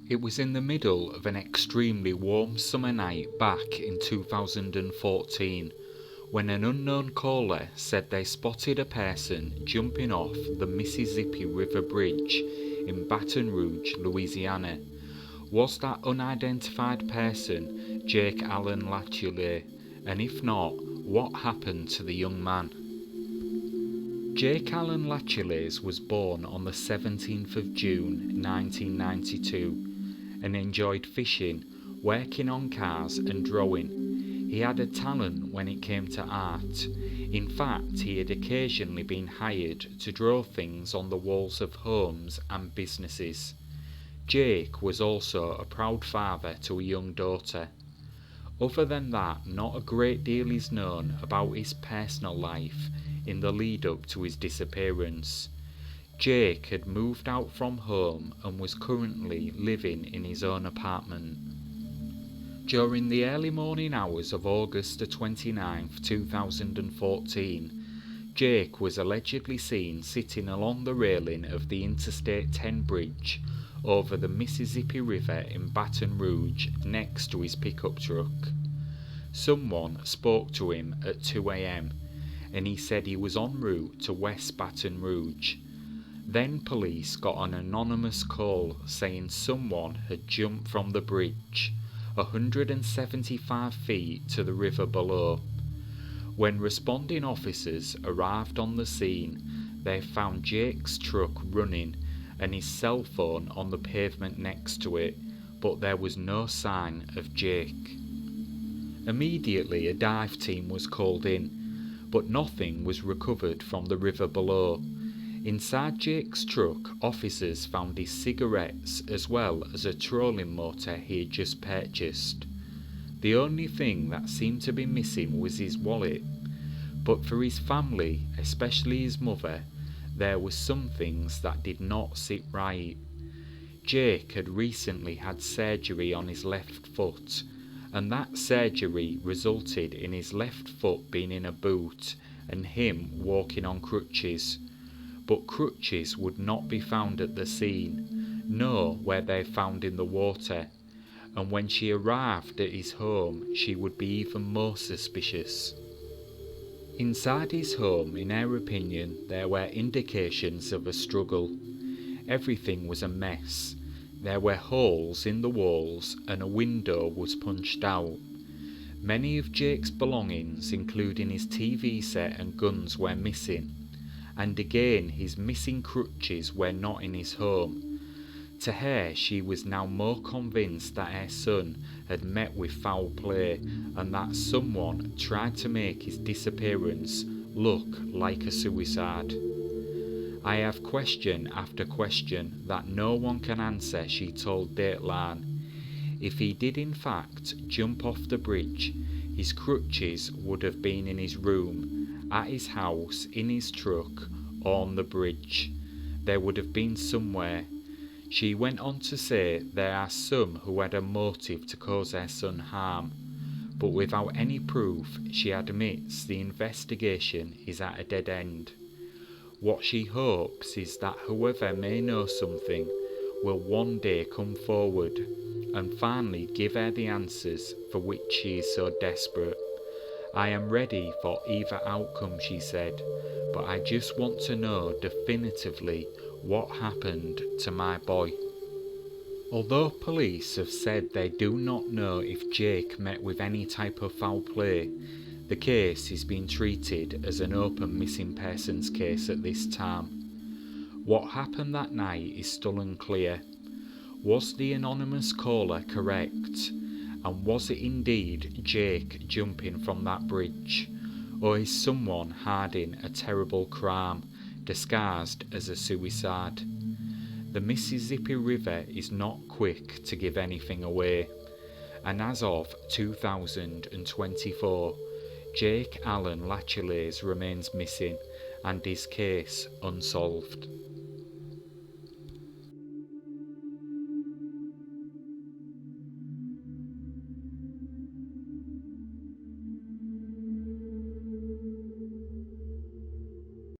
It was in the middle of an extremely warm summer night back in 2014 when an unknown caller said they spotted a person jumping off the Mississippi River Bridge in Baton Rouge, Louisiana. Was that unidentified person Jake Allen Latiolais? And if not, what happened to the young man? Jake Allen Latiolais was born on the 17th of June 1992 and enjoyed fishing, working on cars and drawing. He had a talent when it came to art. In fact, he had occasionally been hired to draw things on the walls of homes and businesses. Jake was also a proud father to a young daughter. Other than that, not a great deal is known about his personal life in the lead up to his disappearance. Jake had moved out from home and was currently living in his own apartment. During the early morning hours of August the 29th, 2014, Jake was allegedly seen sitting along the railing of the Interstate 10 bridge over the Mississippi River in Baton Rouge next to his pickup truck. Someone spoke to him at 2 a.m. and he said he was en route to West Baton Rouge. Then police got an anonymous call saying someone had jumped from the bridge 175 feet to the river below. When responding officers arrived on the scene, they found Jake's truck running and his cell phone on the pavement next to it, but there was no sign of Jake. Immediately a dive team was called in, but nothing was recovered from the river below. Inside Jake's truck, officers found his cigarettes as well as a trolling motor he had just purchased. The only thing that seemed to be missing was his wallet, but for his family, especially his mother, there were some things that did not sit right. Jake had recently had surgery on his left foot, and that surgery resulted in his left foot being in a boot and him walking on crutches. But crutches would not be found at the scene, nor were they found in the water, and when she arrived at his home she would be even more suspicious. Inside his home, in her opinion, there were indications of a struggle. Everything was a mess. There were holes in the walls and a window was punched out. Many of Jake's belongings, including his TV set and guns, were missing. And again his missing crutches were not in his home. To her, she was now more convinced that her son had met with foul play and that someone tried to make his disappearance look like a suicide. I have question after question that no one can answer, she told Dateline. If he did in fact jump off the bridge, his crutches would have been in his room, at his house, in his truck, or on the bridge. They would have been somewhere. She went on to say there are some who had a motive to cause their son harm, but without any proof, she admits the investigation is at a dead end. What she hopes is that whoever may know something will one day come forward and finally give her the answers for which she is so desperate. I am ready for either outcome, she said, but I just want to know definitively what happened to my boy. Although police have said they do not know if Jake met with any type of foul play, the case is being treated as an open missing persons case at this time. What happened that night is still unclear. Was the anonymous caller correct? And was it indeed Jake jumping from that bridge? Or is someone hiding a terrible crime disguised as a suicide? The Mississippi River is not quick to give anything away, and as of 2024, Jake Allen Latiolais remains missing and his case unsolved.